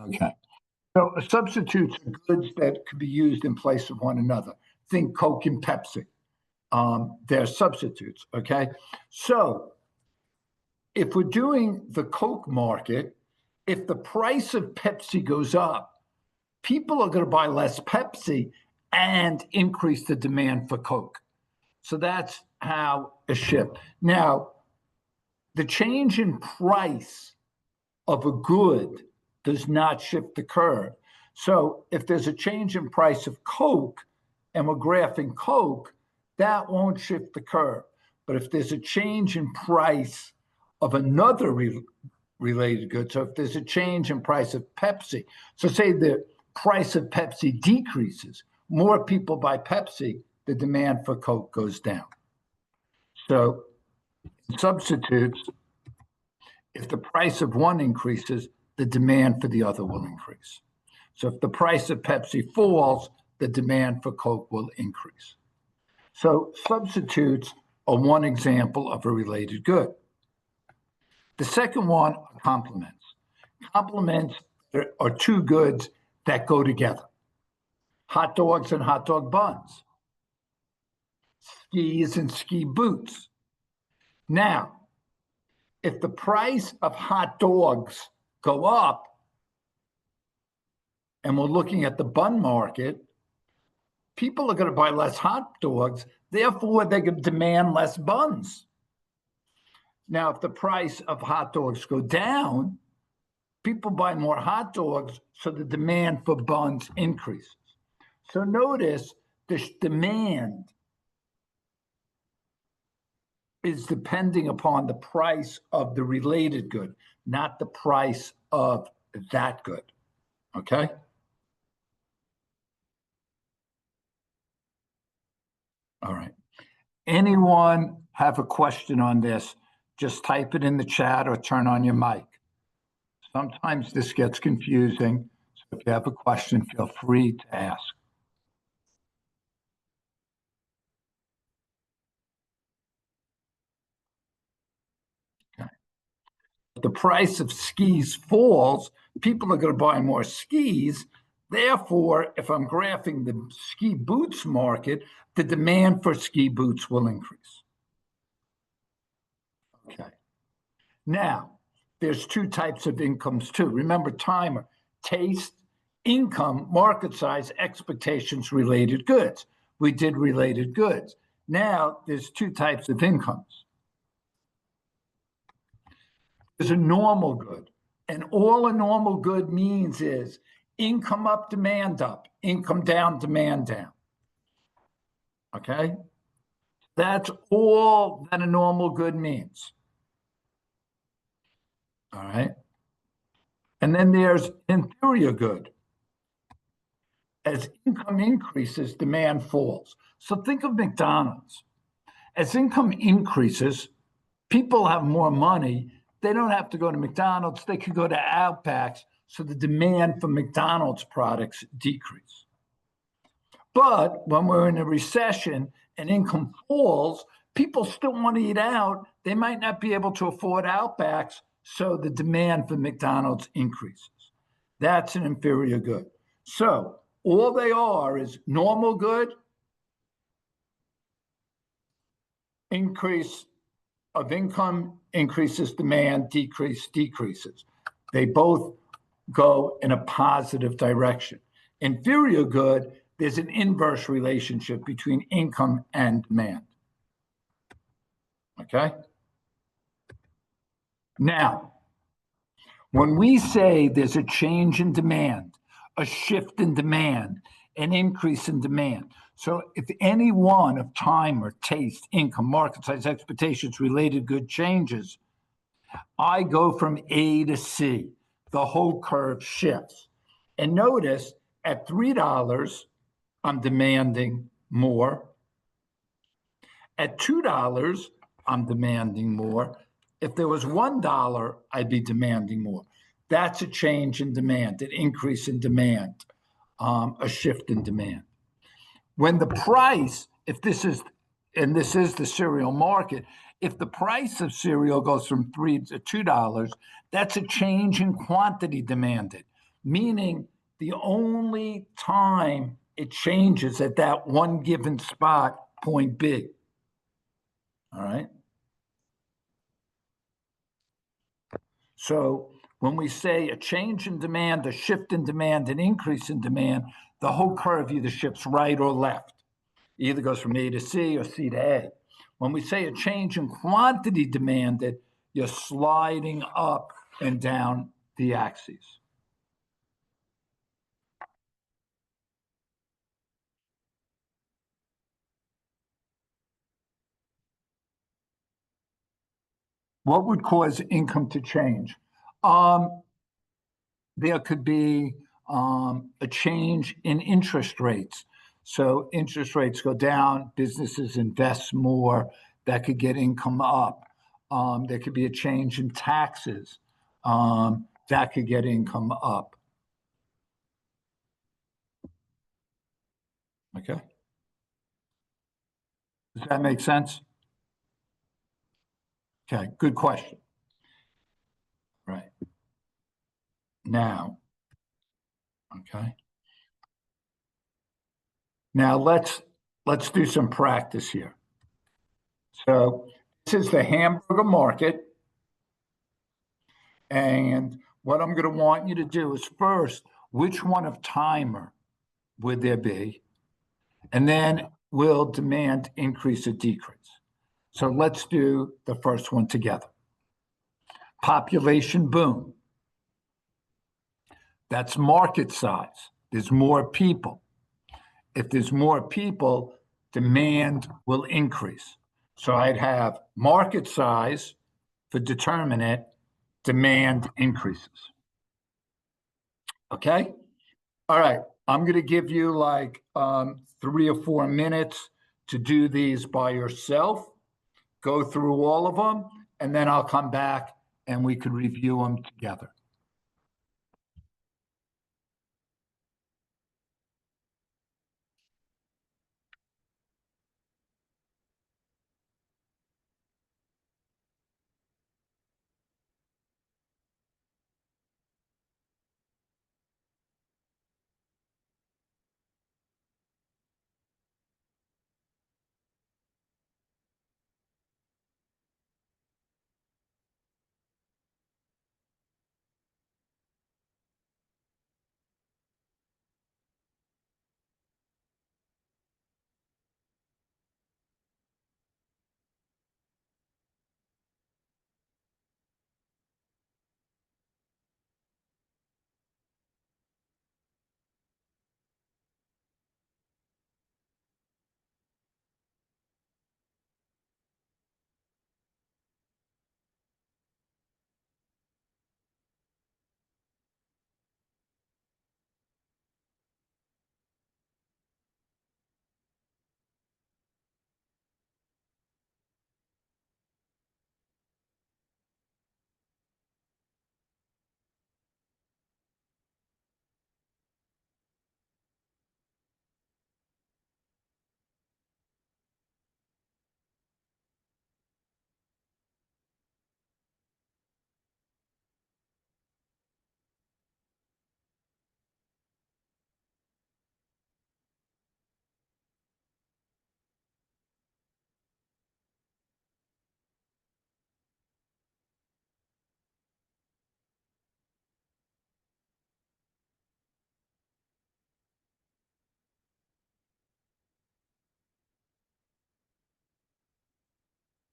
Okay. So substitutes are goods that could be used in place of one another. Think Coke and Pepsi. They're substitutes, okay? So if we're doing the Coke market, if the price of Pepsi goes up, people are going to buy less Pepsi and increase the demand for Coke. So that's how a shift. Now, the change in price of a good does not shift the curve. So if there's a change in price of Coke and we're graphing Coke, that won't shift the curve. But if there's a change in price of another related good, so if there's a change in price of Pepsi, so say the price of Pepsi decreases, more people buy Pepsi, the demand for Coke goes down. So substitutes, if the price of one increases, the demand for the other will increase. So if the price of Pepsi falls, the demand for Coke will increase. So substitutes are one example of a related good. The second one are complements. Complements are two goods that go together. Hot dogs and hot dog buns. Skis and ski boots. Now, if the price of hot dogs go up, and we're looking at the bun market, people are going to buy less hot dogs, therefore they can demand less buns. Now, if the price of hot dogs go down, people buy more hot dogs, so the demand for buns increases. So notice this demand is depending upon the price of the related good, not the price of that good, okay? All right. Anyone have a question on this? Just type it in the chat or turn on your mic. Sometimes this gets confusing, so if you have a question, feel free to ask. Okay. If the price of skis falls, people are going to buy more skis. Therefore, if I'm graphing the ski boots market, the demand for ski boots will increase. Okay. Now, there's two types of incomes too. Remember, timer, taste, income, market size, expectations, related goods. We did related goods. Now, there's two types of incomes. There's a normal good. And all a normal good means is income up, demand up, income down, demand down. Okay? That's all that a normal good means. All right? And then there's inferior good. As income increases, demand falls. So think of McDonald's. As income increases, people have more money. They don't have to go to McDonald's. They can go to Outbacks. So the demand for McDonald's products decrease. But when we're in a recession and income falls, people still want to eat out. They might not be able to afford Outbacks, so the demand for McDonald's increases. That's an inferior good. So all they are is normal good, increase of income, increases demand, decreases. They both go in a positive direction. Inferior good, there's an inverse relationship between income and demand. Okay? Now, when we say there's a change in demand, a shift in demand, an increase in demand, so if any one of time or taste, income, market size, expectations, related good changes, I go from A to C. The whole curve shifts. And notice at $3, I'm demanding more. At $2, I'm demanding more. If there was $1, I'd be demanding more. That's a change in demand, an increase in demand, a shift in demand. When the price, if this is, and this is the cereal market, if the price of cereal goes from $3 to $2, that's a change in quantity demanded. meaning the only time it changes at that one given spot, point B. All right. So when we say a change in demand, a shift in demand, an increase in demand, the whole curve either shifts right or left. It either goes from A to C or C to A. When we say a change in quantity demanded, you're sliding up and down the axes. What would cause income to change? There could be a change in interest rates. So interest rates go down, businesses invest more, that could get income up. There could be a change in taxes, that could get income up. Okay. Does that make sense? Okay, good question. Right. Now, okay. Now let's do some practice here. So this is the hamburger market. And what I'm going to want you to do is first, which one of timer would there be? And then will demand increase or decrease? So let's do the first one together. Population boom. That's market size. There's more people. If there's more people, demand will increase. So I'd have market size for determinant, demand increases. Okay? All right. I'm going to give you like 3 or 4 minutes to do these by yourself. Go through all of them, and then I'll come back and we could review them together.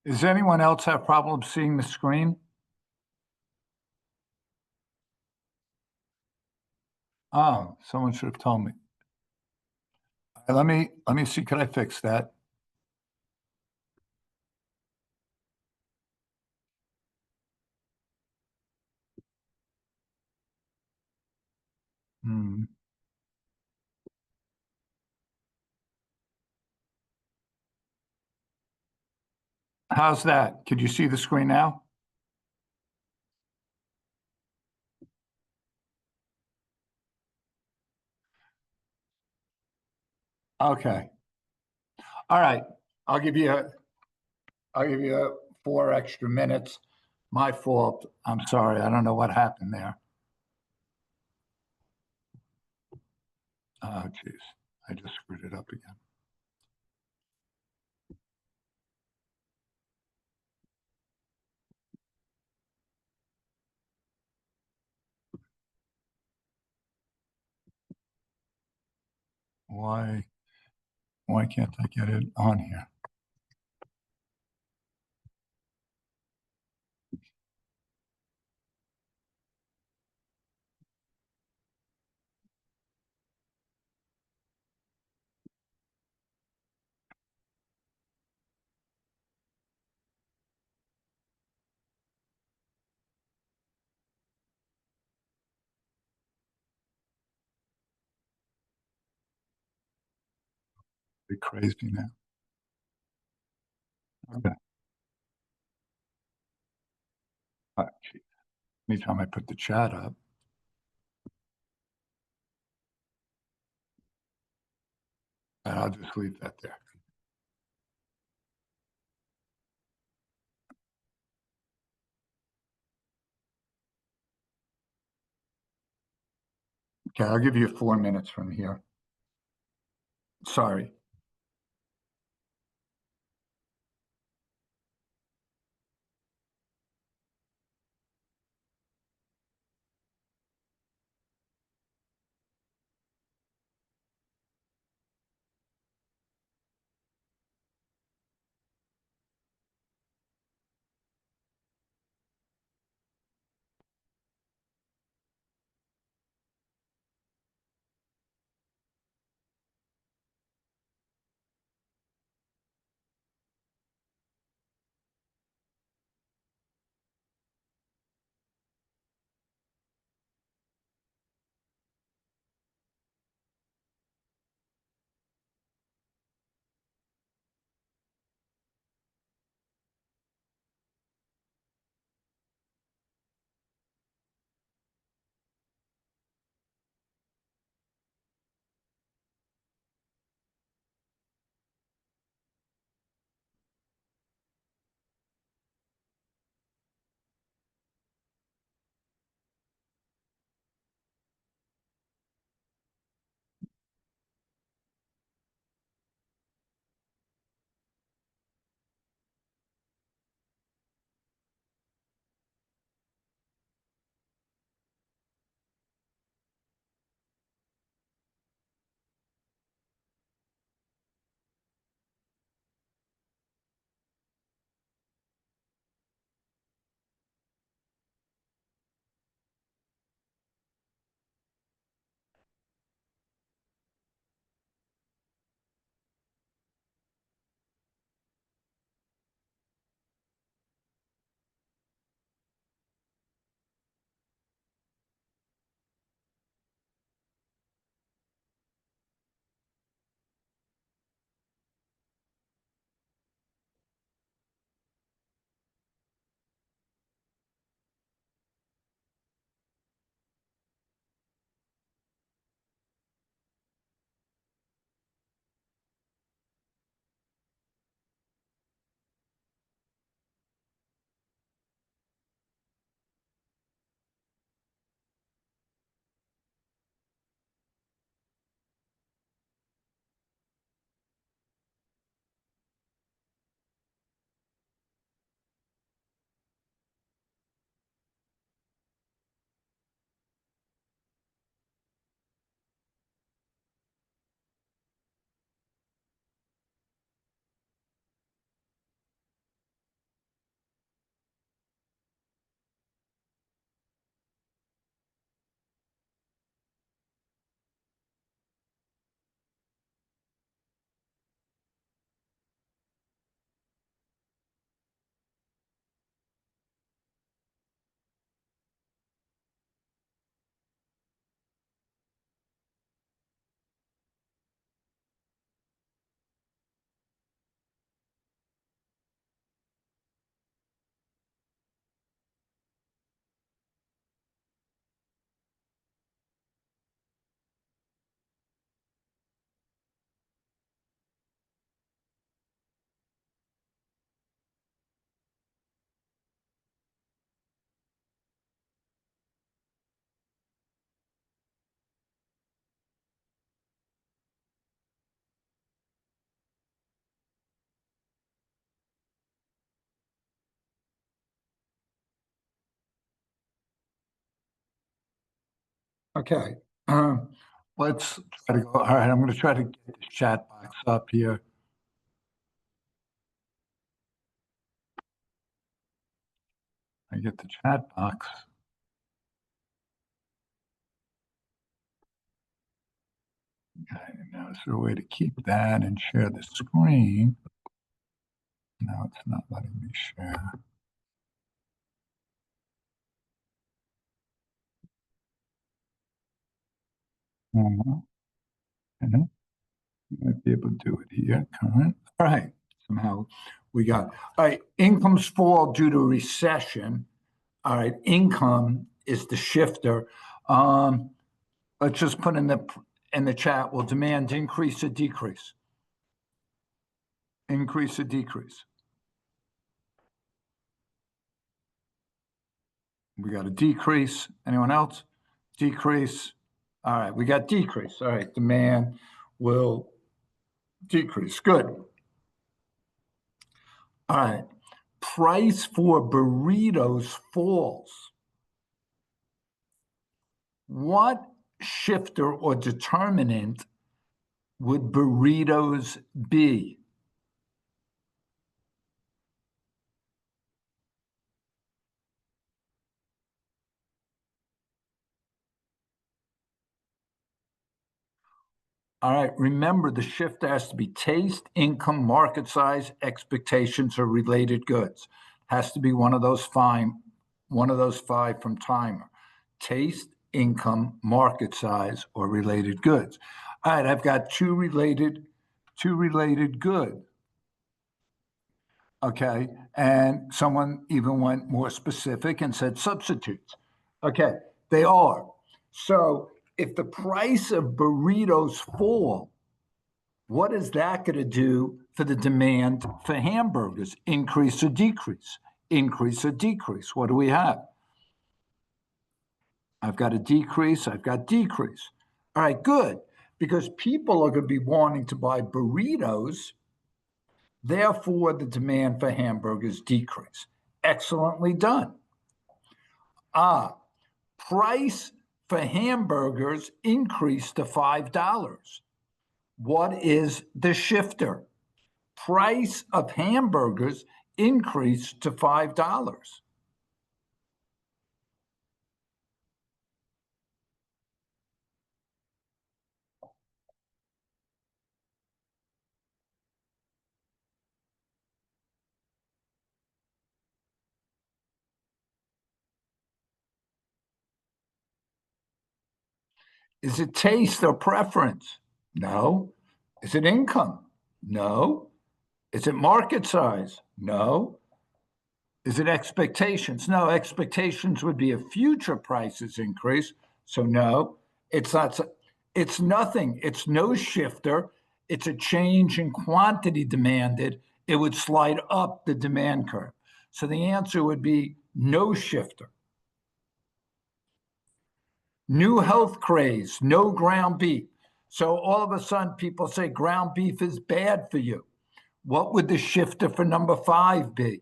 Does anyone else have problems seeing the screen? Oh, someone should have told me. Let me see. Could I fix that? Hmm. How's that? Could you see the screen now? Okay. All right. I'll give you I'll give you 4 extra minutes. My fault. I'm sorry. I don't know what happened there. Oh, geez. I just screwed it up again. Why can't I get it on here? Be crazy now. Okay. Gee. Anytime I put the chat up, and I'll just leave that there. Okay, I'll give you 4 minutes from here. Sorry. Okay. Let's try to go. All right, I'm going to try to get the chat box up here. I get the chat box. Okay, now is there a way to keep that and share the screen? No, it's not letting me share. Mhm. Mhm. You might be able to do it here. Current. All right. Somehow we got. All right. Incomes fall due to recession. All right. Income is the shifter. Let's just put in the chat. Will demand increase or decrease? Increase or decrease? We got a decrease. Anyone else? Decrease. All right. We got decrease. All right. Demand will decrease. Good. All right. Price for burritos falls. What shifter or determinant would burritos be? All right, remember the shifter has to be taste, income, market size, expectations, or related goods. Has to be one of those five from timer. Taste, income, market size, or related goods. All right, I've got two related goods. Okay. And someone even went more specific and said substitutes. Okay. They are. So if the price of burritos fall, what is that going to do for the demand for hamburgers? Increase or decrease? Increase or decrease? What do we have? I've got a decrease. I've got decrease. All right, good. Because people are going to be wanting to buy burritos. Therefore, the demand for hamburgers decrease. Excellently done. Price for hamburgers increased to $5. What is the shifter? Price of hamburgers increased to $5. Is it taste or preference? No. Is it income? No. Is it market size? No. Is it expectations? No, expectations would be a future prices increase. So no, it's not. It's nothing. It's no shifter. It's a change in quantity demanded. It would slide up the demand curve. So the answer would be no shifter. New health craze, no ground beef. So all of a sudden people say ground beef is bad for you. What would the shifter for number 5 be?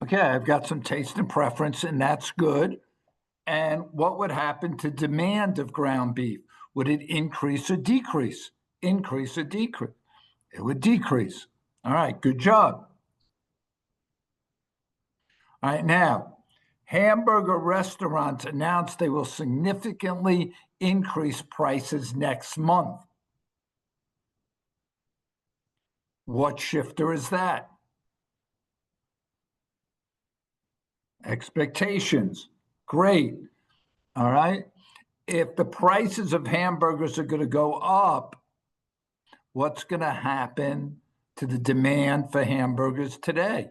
Okay, I've got some taste and preference, and that's good. And what would happen to demand of ground beef? Would it increase or decrease? Increase or decrease? It would decrease. All right, good job. All right, now, hamburger restaurants announced they will significantly increase prices next month. What shifter is that? Expectations. Great. All right. If the prices of hamburgers are going to go up, what's going to happen to the demand for hamburgers today?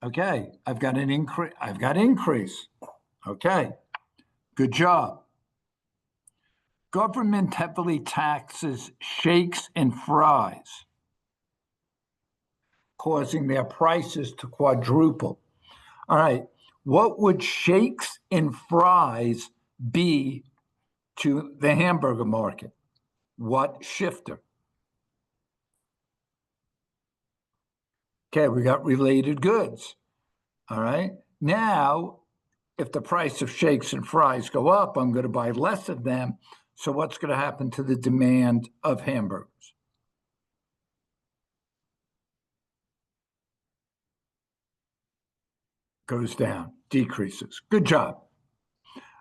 Okay, I've got an increase. I've got increase. Okay, good job. Government heavily taxes shakes and fries, causing their prices to quadruple. All right, what would shakes and fries be to the hamburger market? What shifter? Okay, we got related goods. All right. Now, if the price of shakes and fries go up, I'm going to buy less of them. So what's going to happen to the demand of hamburgers? Goes down, decreases. Good job.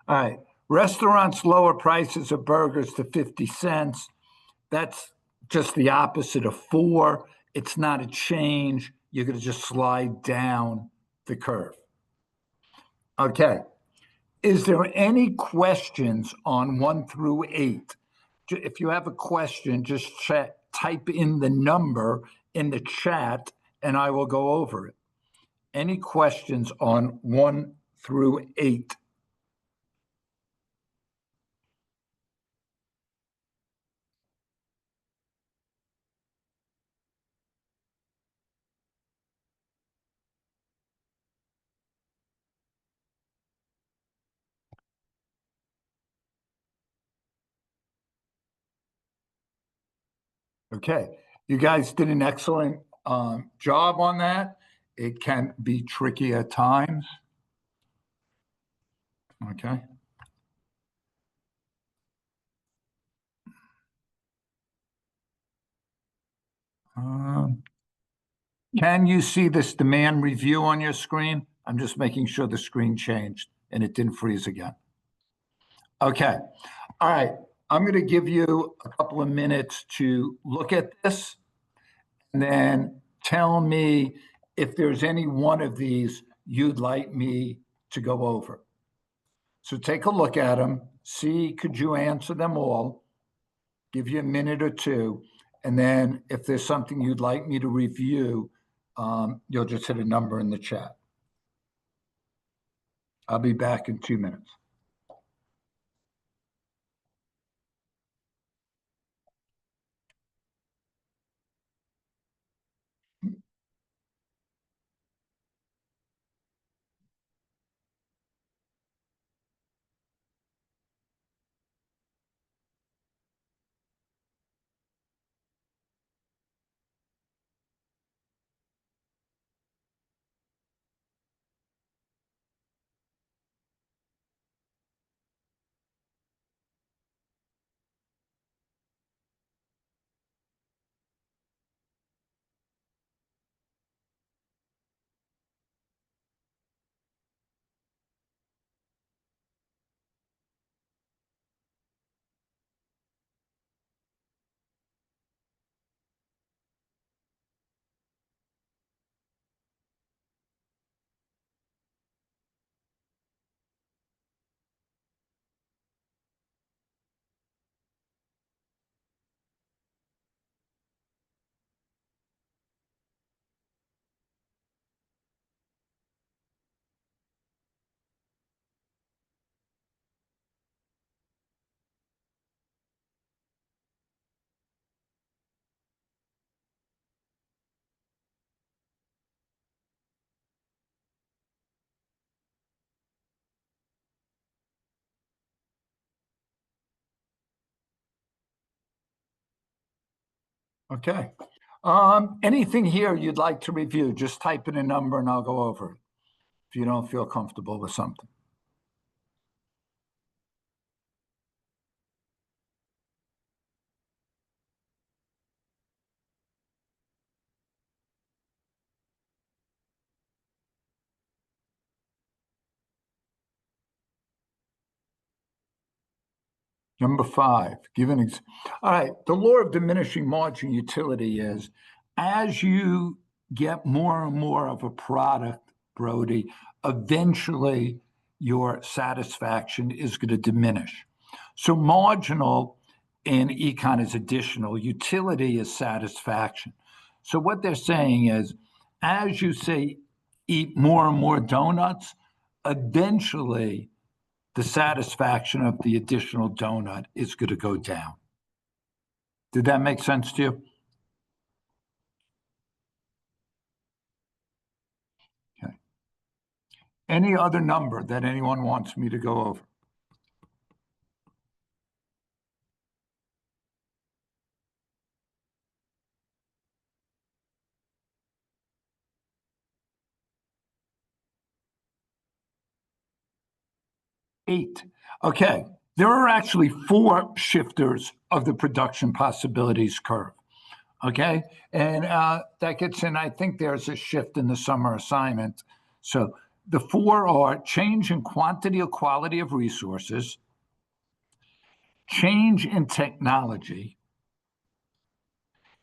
All right. Restaurants lower prices of burgers to 50 cents. That's just the opposite of four. It's not a change. You're going to just slide down the curve. Okay. Is there any questions on 1 through 8? If you have a question, just type in the number in the chat and I will go over it. Any questions on 1 through 8? Okay. You guys did an excellent job on that. It can be tricky at times. Okay. Um, can you see this demand review on your screen? I'm just making sure the screen changed and it didn't freeze again. Okay. All right. I'm going to give you a couple of minutes to look at this and then tell me if there's any one of these you'd like me to go over. So take a look at them, see, could you answer them all? Give you a minute or two. And then if there's something you'd like me to review, you'll just hit a number in the chat. I'll be back in 2 minutes. Okay. Anything here you'd like to review? Just type in a number and I'll go over it if you don't feel comfortable with something. Number 5, all right, the law of diminishing margin utility is as you get more and more of a product, Brody, eventually your satisfaction is going to diminish. So marginal in econ is additional, utility is satisfaction. So what they're saying is as you say, eat more and more donuts, eventually the satisfaction of the additional donut is going to go down. Did that make sense to you? Okay. Any other number that anyone wants me to go over? 8. Okay. There are actually 4 shifters of the production possibilities curve. Okay. And that gets in, I think there's a shift in the summer assignment. So the 4 are change in quantity or quality of resources, change in technology,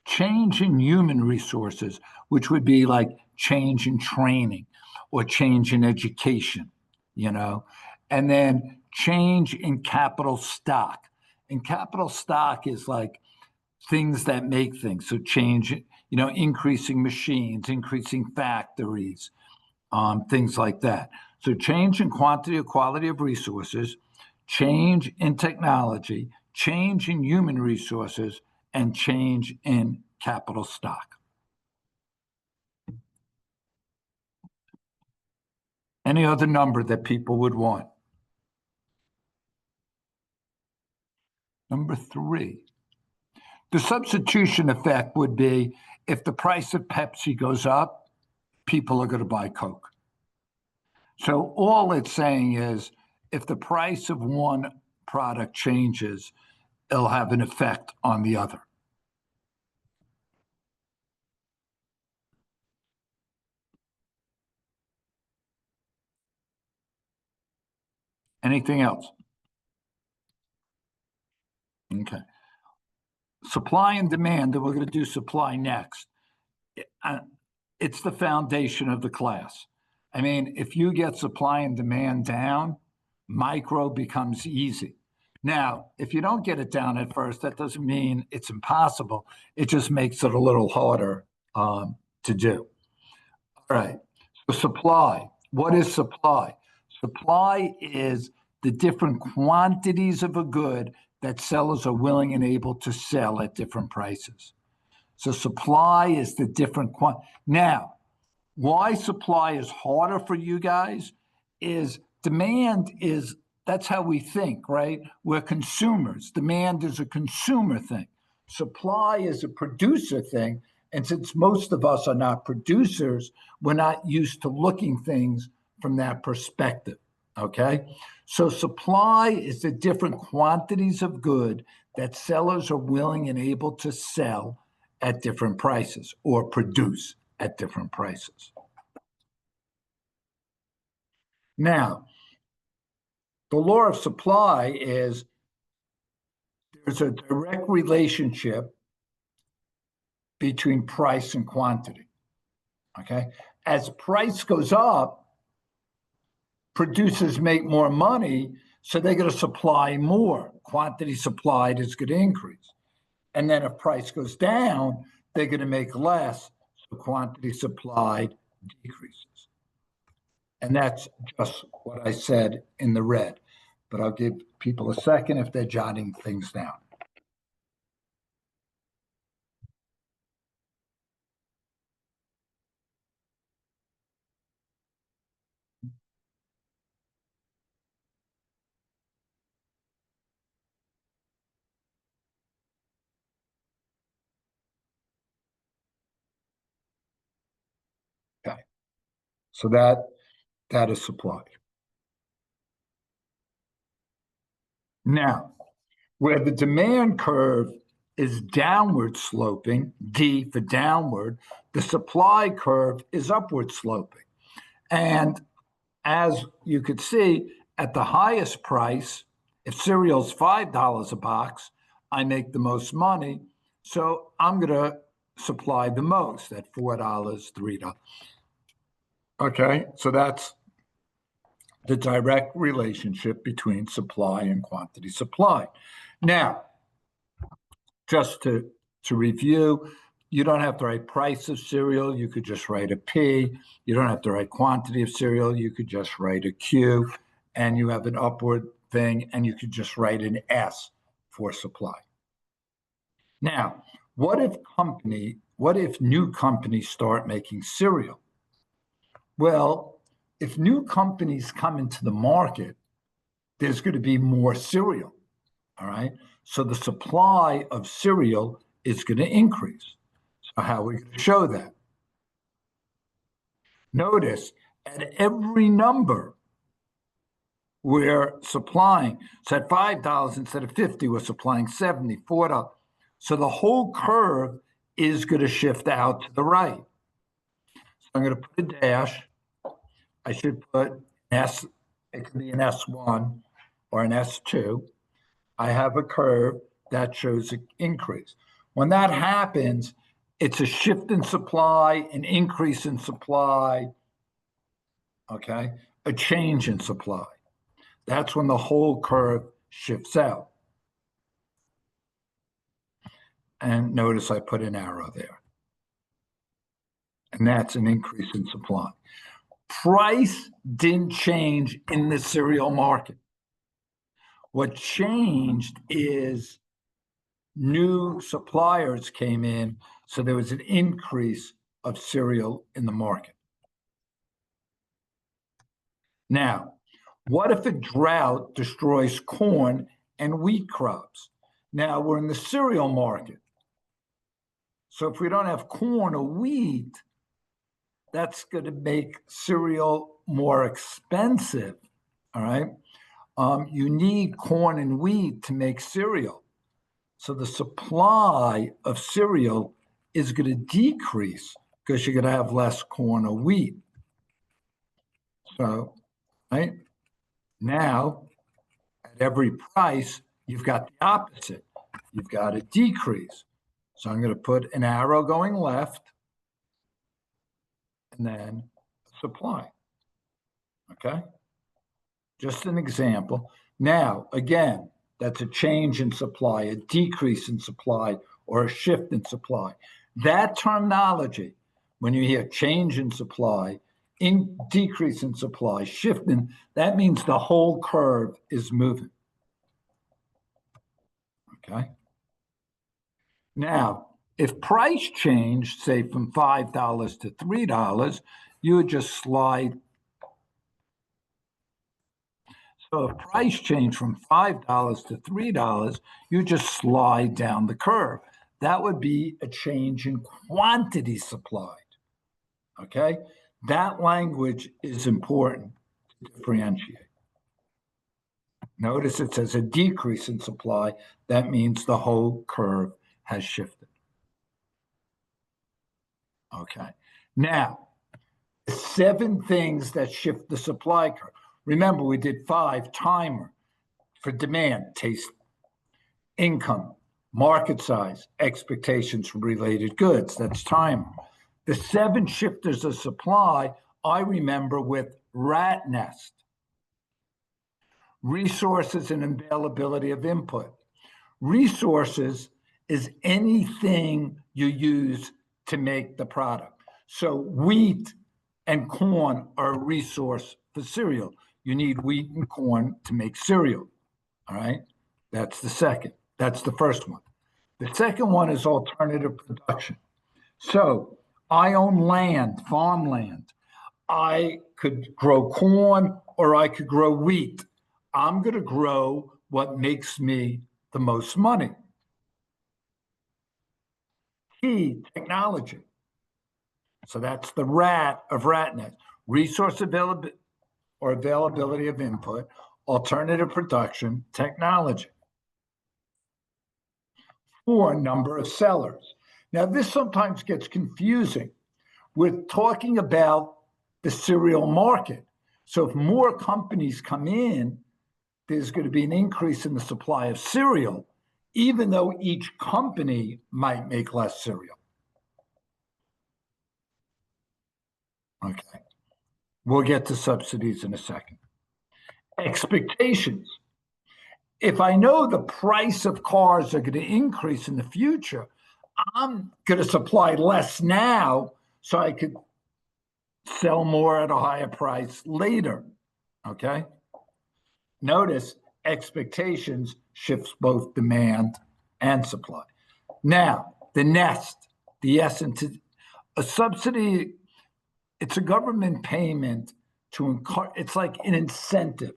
change in human resources, which would be like change in training or change in education, and then change in capital stock. And capital stock is like things that make things. So change, increasing machines, increasing factories, things like that. So change in quantity or quality of resources, change in technology, change in human resources, and change in capital stock. Any other number that people would want? Number 3. The substitution effect would be if the price of Pepsi goes up, people are going to buy Coke. So all it's saying is if the price of one product changes, it'll have an effect on the other. Anything else? Okay. Supply and demand, and we're going to do supply next. It's the foundation of the class. I mean, if you get supply and demand down, micro becomes easy. Now, if you don't get it down at first, that doesn't mean it's impossible. It just makes it a little harder to do. All right. So supply. What is supply? Supply is the different quantities of a good that sellers are willing and able to sell at different prices. So supply is the different Now, why supply is harder for you guys is demand is, that's how we think, right? We're consumers. Demand is a consumer thing. Supply is a producer thing. And since most of us are not producers, we're not used to looking things from that perspective. Okay. So supply is the different quantities of good that sellers are willing and able to sell at different prices or produce at different prices. Now, the law of supply is there's a direct relationship between price and quantity. Okay. As price goes up, producers make more money, so they're going to supply more. Quantity supplied is going to increase. And then if price goes down, they're going to make less, so quantity supplied decreases. And that's just what I said in the red. But I'll give people a second if they're jotting things down. Okay. So that is supply. Now, where the demand curve is downward sloping, D for downward, the supply curve is upward sloping. And as you could see, at the highest price, if cereal's $5 a box, I make the most money. So I'm going to supply the most at $4, $3. Okay, so that's the direct relationship between supply and quantity supply. Now, just to review, you don't have to write price of cereal. You could just write a P. You don't have to write quantity of cereal. You could just write a Q. And you have an upward thing, and you could just write an S for supply. Now, what if new companies start making cereal? Well, if new companies come into the market, there's going to be more cereal. All right. So the supply of cereal is going to increase. So how are we going to show that? Notice at every number, we're supplying. So at $5 instead of 50, we're supplying 70, $4. So the whole curve is going to shift out to the right. So I'm going to put a dash. I should put S, it could be an S1 or an S2. I have a curve that shows an increase. When that happens, it's a shift in supply, an increase in supply, okay, a change in supply. That's when the whole curve shifts out. And notice I put an arrow there. And that's an increase in supply. Price didn't change in the cereal market. What changed is new suppliers came in, so there was an increase of cereal in the market. Now, what if a drought destroys corn and wheat crops? Now we're in the cereal market. So if we don't have corn or wheat, that's going to make cereal more expensive. All right. You need corn and wheat to make cereal. So the supply of cereal is going to decrease because you're going to have less corn or wheat. So, right now, at every price, you've got the opposite. You've got a decrease. So I'm going to put an arrow going left and then supply. Okay. Just an example. Now, again, that's a change in supply, a decrease in supply, or a shift in supply. That terminology, when you hear change in supply, decrease in supply, shifting, that means the whole curve is moving. Okay. Now, if price changed, say from $5 to $3, you would just slide. So if price changed from $5 to $3, you just slide down the curve. That would be a change in quantity supplied. Okay? That language is important to differentiate. Notice it says a decrease in supply. That means the whole curve has shifted. Okay. Now, 7 things that shift the supply curve. Remember, we did 5: timer for demand, taste, income, market size, expectations for related goods. That's timer. The 7 shifters of supply, I remember with rat nest. Resources and availability of input. Resources is anything you use to make the product. So wheat and corn are a resource for cereal. You need wheat and corn to make cereal. All right. That's the second. That's the first one. The second one is alternative production. So I own land, farmland. I could grow corn or I could grow wheat. I'm going to grow what makes me the most money. Key technology. So that's the rat of RatNet. Resource availability or availability of input, alternative production, technology. 4, number of sellers. Now, this sometimes gets confusing. We're talking about the cereal market. So if more companies come in, there's going to be an increase in the supply of cereal, even though each company might make less cereal. Okay. We'll get to subsidies in a second. Expectations. If I know the price of cars are going to increase in the future, I'm going to supply less now so I could sell more at a higher price later. Okay. Notice expectations shifts both demand and supply. Now, the nest, the essence, a subsidy, it's a government payment it's like an incentive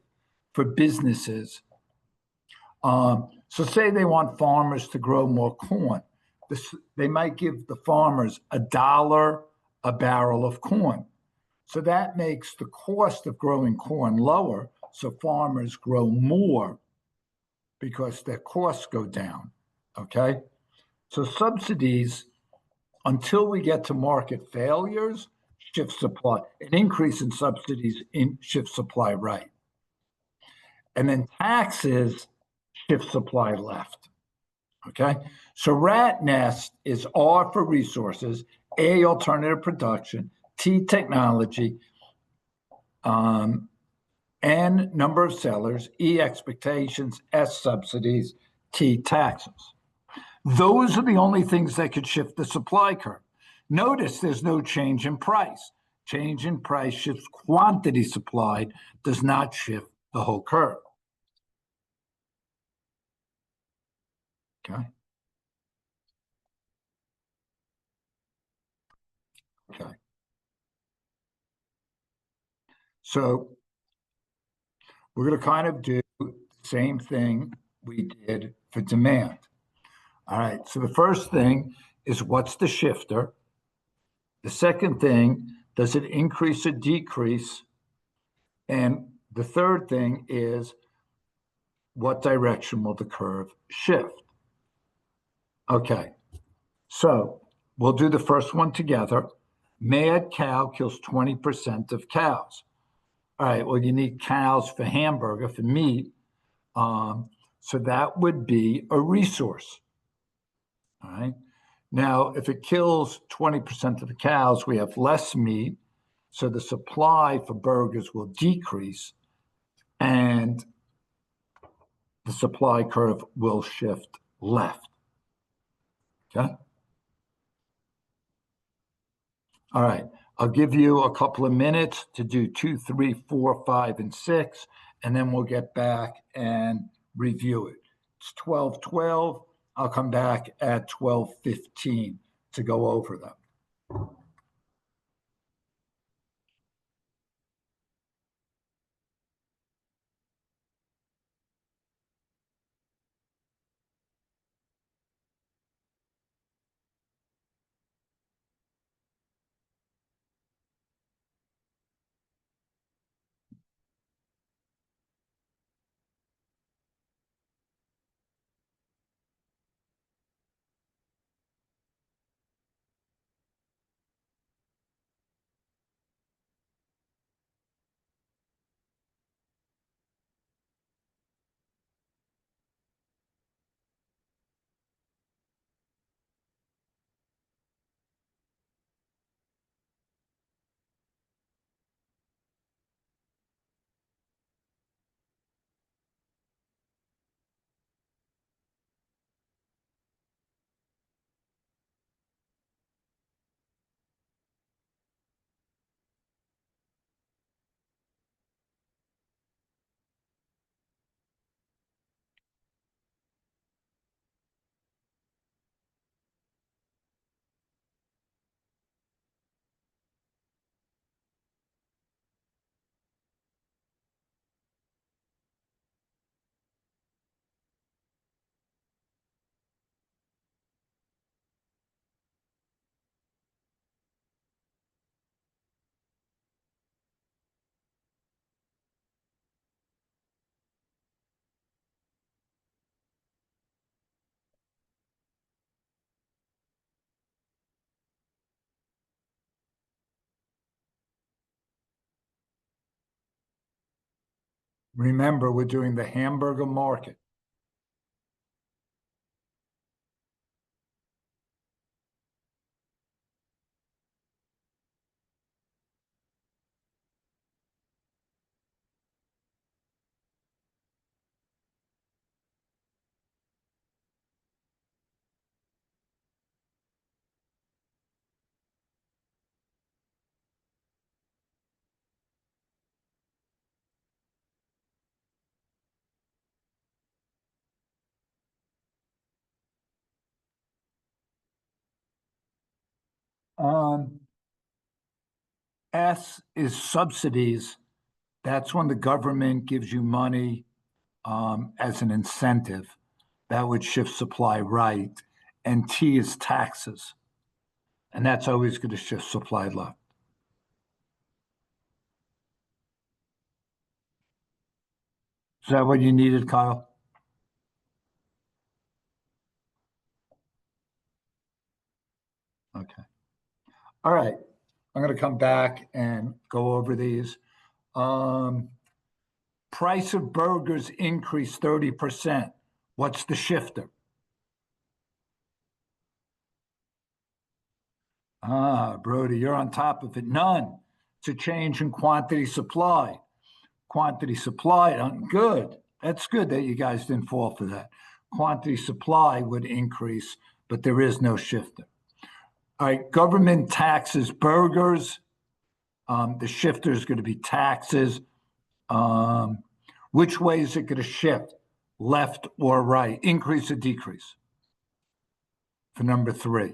for businesses. So say they want farmers to grow more corn. They might give the farmers $1 a barrel of corn. So that makes the cost of growing corn lower. so farmers grow more because their costs go down. Okay. So subsidies, until we get to market failures, shift supply. An increase in subsidies in shift supply right. And then taxes shift supply left. Okay. So rat nest is R for resources, A, alternative production, T, technology, N, number of sellers, E, expectations, S, subsidies, T, taxes. Those are the only things that could shift the supply curve. Notice there's no change in price. Change in price shifts quantity supplied, does not shift the whole curve. Okay. Okay. So we're going to kind of do the same thing we did for demand. All right. So the first thing is, what's the shifter? The second thing, does it increase or decrease? And the third thing is, what direction will the curve shift? Okay. So we'll do the first one together. Mad cow kills 20% of cows. All right. Well, you need cows for hamburger, for meat. So that would be a resource. All right. Now, if it kills 20% of the cows, we have less meat. So the supply for burgers will decrease and the supply curve will shift left. Okay. All right. I'll give you a couple of minutes to do 2, 3, 4, 5, and 6, and then we'll get back and review it. It's 12:12. I'll come back at 12:15 to go over them. Remember, we're doing the hamburger market. Um, S is subsidies. That's when the government gives you money as an incentive. That would shift supply right. And T is taxes. And that's always going to shift supply left. Is that what you needed, Kyle? Okay. All right. I'm going to come back and go over these. Um, Price of burgers increased 30%. What's the shifter? Ah, Brody, you're on top of it. None. It's a change in quantity supply. Quantity supply, good. That's good that you guys didn't fall for that. Quantity supply would increase, but there is no shifter. All right, government taxes burgers. The shifter is going to be taxes. Which way is it going to shift? Left or right? Increase or decrease? For number three,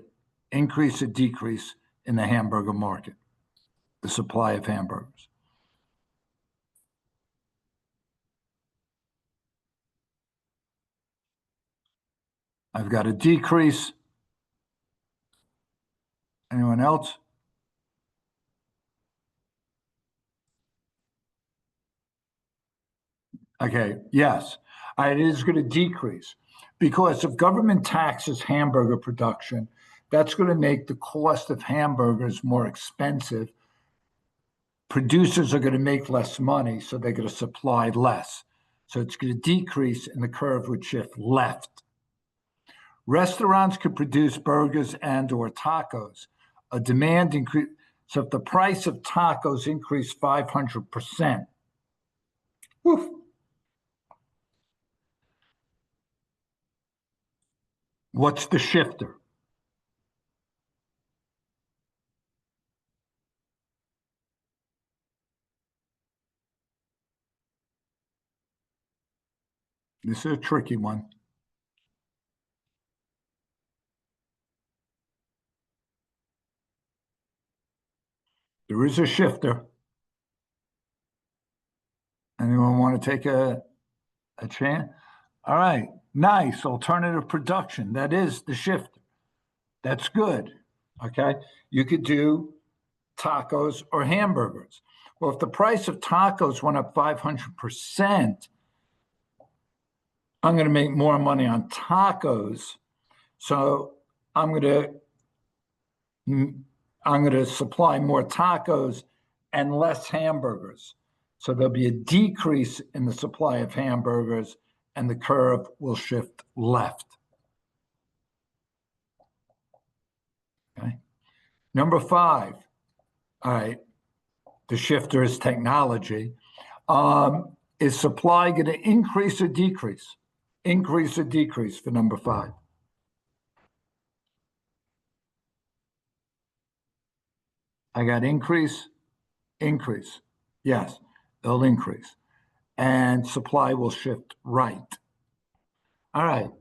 increase or decrease in the hamburger market, the supply of hamburgers. I've got a decrease. Anyone else? Okay, yes, it is going to decrease because if government taxes hamburger production, that's going to make the cost of hamburgers more expensive. Producers are going to make less money, so they're going to supply less. So it's going to decrease and the curve would shift left. Restaurants could produce burgers and or tacos. A demand increase. So if the price of tacos increased 500%, woof, what's the shifter? This is a tricky one. There is a shifter. Anyone want to take a chance? All right, nice. Alternative production. That is the shifter. That's good. Okay. You could do tacos or hamburgers. Well, if the price of tacos went up 500%, I'm going to make more money on tacos. So I'm going to supply more tacos and less hamburgers. So there'll be a decrease in the supply of hamburgers and the curve will shift left. Okay. Number five. All right. The shifter is technology. Is supply going to increase or decrease? Increase or decrease for number five? I got increase, increase. Yes, they'll increase. And supply will shift right. All right.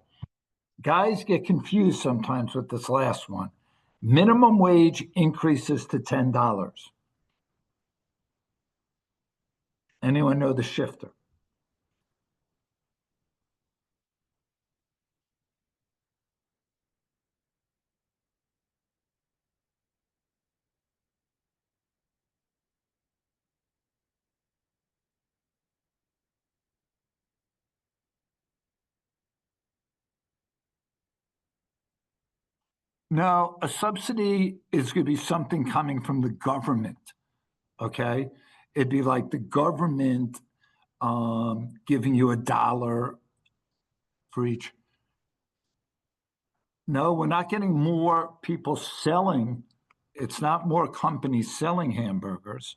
Guys get confused sometimes with this last one. Minimum wage increases to $10. Anyone know the shifter? No, a subsidy is going to be something coming from the government. Okay. It'd be like the government giving you $1 for each. No, we're not getting more people selling. It's not more companies selling hamburgers.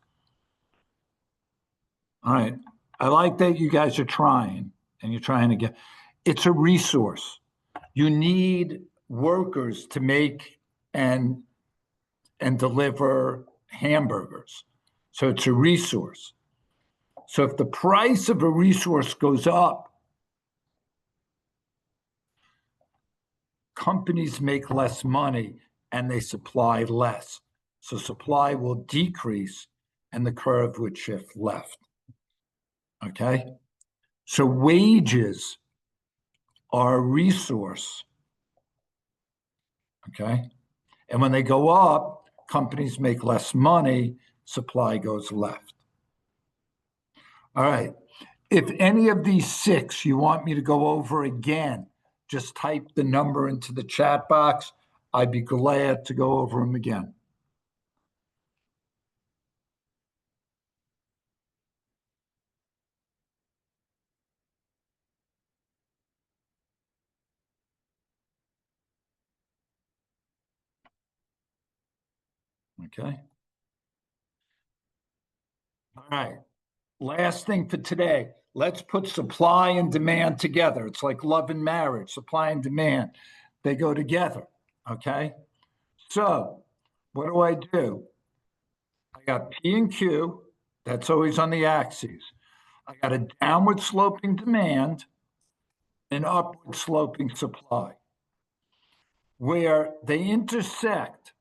All right. I like that you guys are trying and you're trying to get it's a resource. You need workers to make and deliver hamburgers. So it's a resource. So if the price of a resource goes up, companies make less money and they supply less. So supply will decrease and the curve would shift left. Okay. So wages are a resource. Okay. And when they go up, companies make less money, supply goes left. All right. If any of these six you want me to go over again, just type the number into the chat box. I'd be glad to go over them again. Okay. All right. Last thing for today. Let's put supply and demand together. It's like love and marriage, supply and demand. They go together. Okay. So what do? I got P and Q. That's always on the axes. I got a downward sloping demand and upward sloping supply. Where they intersect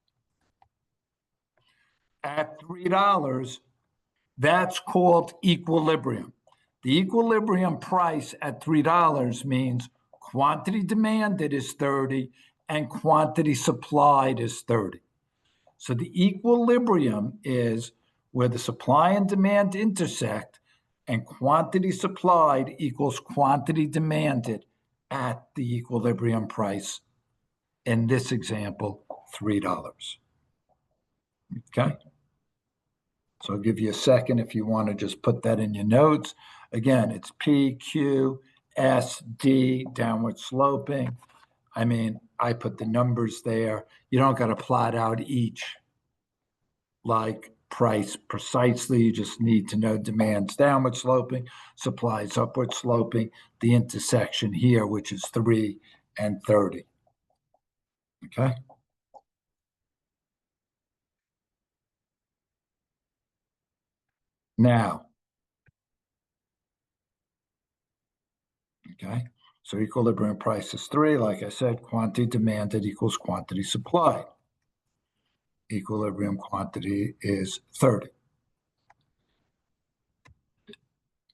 at $3, that's called equilibrium. The equilibrium price at $3 means quantity demanded is 30 and quantity supplied is 30. So the equilibrium is where the supply and demand intersect and quantity supplied equals quantity demanded at the equilibrium price. In this example, $3. Okay. So I'll give you a second if you want to just put that in your notes. Again, it's P, Q, S, D, downward sloping. I mean, I put the numbers there. You don't got to plot out each like price precisely. You just need to know demand's downward sloping, supply's upward sloping, the intersection here, which is 3 and 30. Okay. Now, okay, so equilibrium price is 3. Like I said, quantity demanded equals quantity supplied. Equilibrium quantity is 30.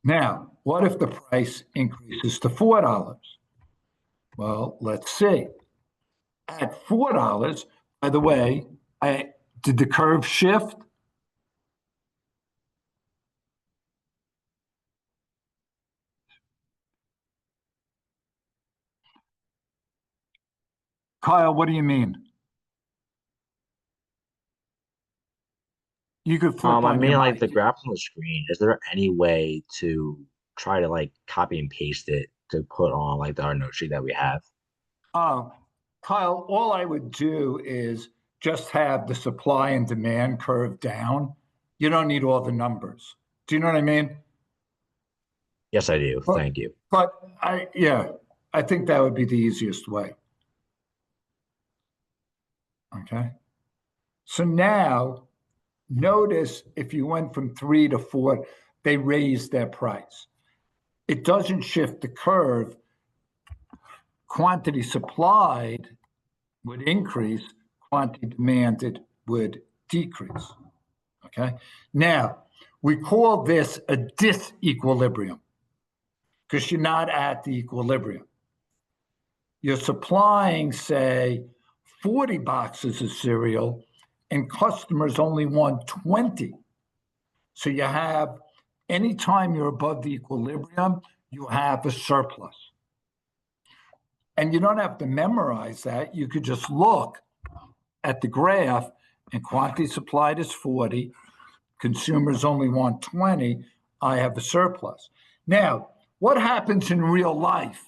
Now, what if the price increases to $4? Well, let's see. At $4, by the way, did the curve shift? Kyle, what do you mean? You could flip I on your mean, like the mic. graph on the screen, is there any way to try to like copy and paste it to put on like our note sheet that we have? Uh, Kyle, all I would do is just have the supply and demand curve down. You don't need all the numbers. Do you know what I mean? Yes, I do. But, Thank you. but I think that would be the easiest way. Okay. So now notice if you went from 3 to 4, they raised their price. It doesn't shift the curve. Quantity supplied would increase, quantity demanded would decrease. Okay. Now, we call this a disequilibrium because you're not at the equilibrium. You're supplying, say, 40 boxes of cereal, and customers only want 20. So you have, anytime you're above the equilibrium, you have a surplus. And you don't have to memorize that. You could just look at the graph, and quantity supplied is 40. Consumers only want 20. I have a surplus. Now, what happens in real life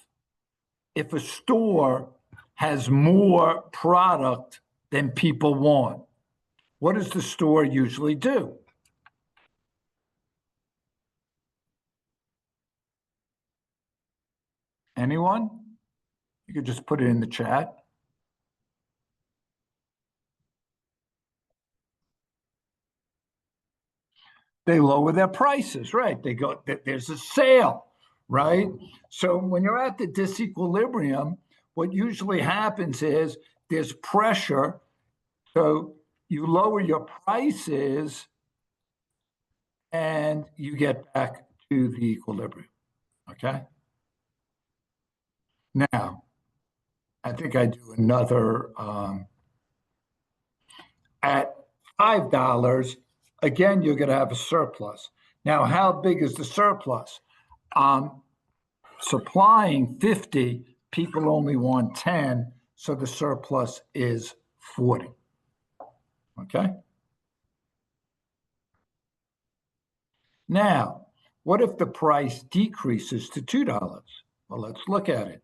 if a store has more product than people want? What does the store usually do? Anyone? You could just put it in the chat. They lower their prices, right? They go, there's a sale, right? So when you're at the disequilibrium, what usually happens is there's pressure. So you lower your prices and you get back to the equilibrium. Okay. Now, I think I do another at $5. Again, you're going to have a surplus. Now, how big is the surplus? supplying 50, people only want 10, so the surplus is 40. Okay? Now, what if the price decreases to $2? Well, let's look at it.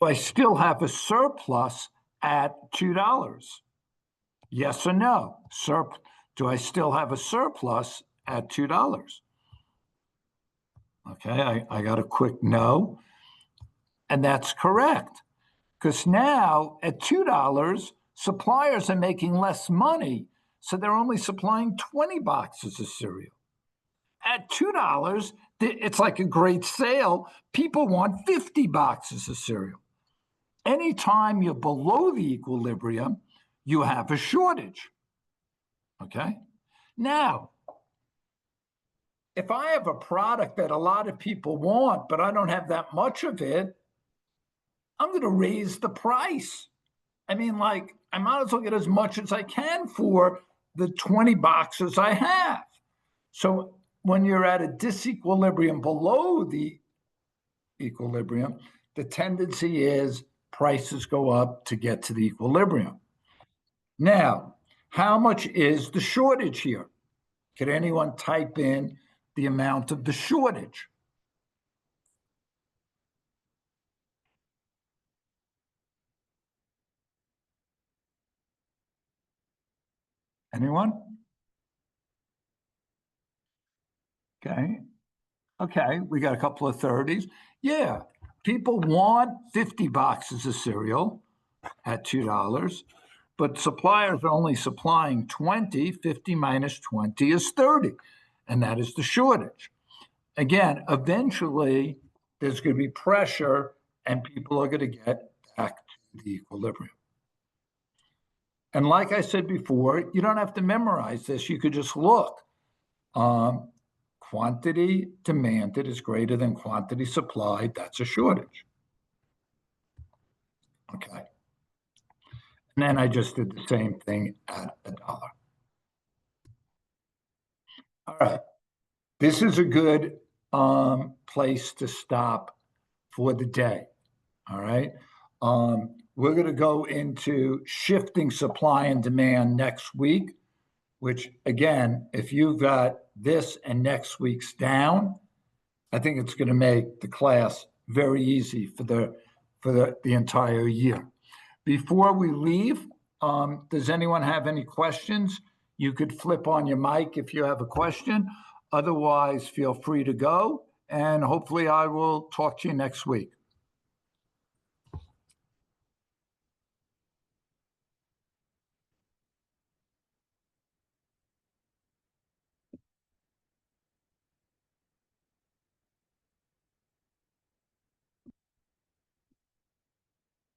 I still have a surplus at $2. Yes or no? Do I still have a surplus at $2? Okay, I got a quick no. And that's correct. Because now at $2, suppliers are making less money. So they're only supplying 20 boxes of cereal. At $2, it's like a great sale. People want 50 boxes of cereal. Anytime you're below the equilibrium, you have a shortage. Okay? Now, if I have a product that a lot of people want, but I don't have that much of it, I'm going to raise the price. I mean, like, I might as well get as much as I can for the 20 boxes I have. So when you're at a disequilibrium below the equilibrium, the tendency is prices go up to get to the equilibrium. Now, how much is the shortage here? Could anyone type in the amount of the shortage? Anyone? Okay. Okay, we got a couple of 30s. Yeah, people want 50 boxes of cereal at $2, but suppliers are only supplying 20. 50 minus 20 is 30, and that is the shortage. Again, eventually there's going to be pressure and people are going to get back to the equilibrium. And like I said before, you don't have to memorize this. You could just look. Quantity demanded is greater than quantity supplied. That's a shortage. Okay. And then I just did the same thing at $1. All right. This is a good place to stop for the day. All right. We're going to go into shifting supply and demand next week, which again, if you've got this and next week's down, I think it's going to make the class very easy for the entire year. Before we leave, does anyone have any questions? You could flip on your mic if you have a question. Otherwise, feel free to go, and hopefully I will talk to you next week.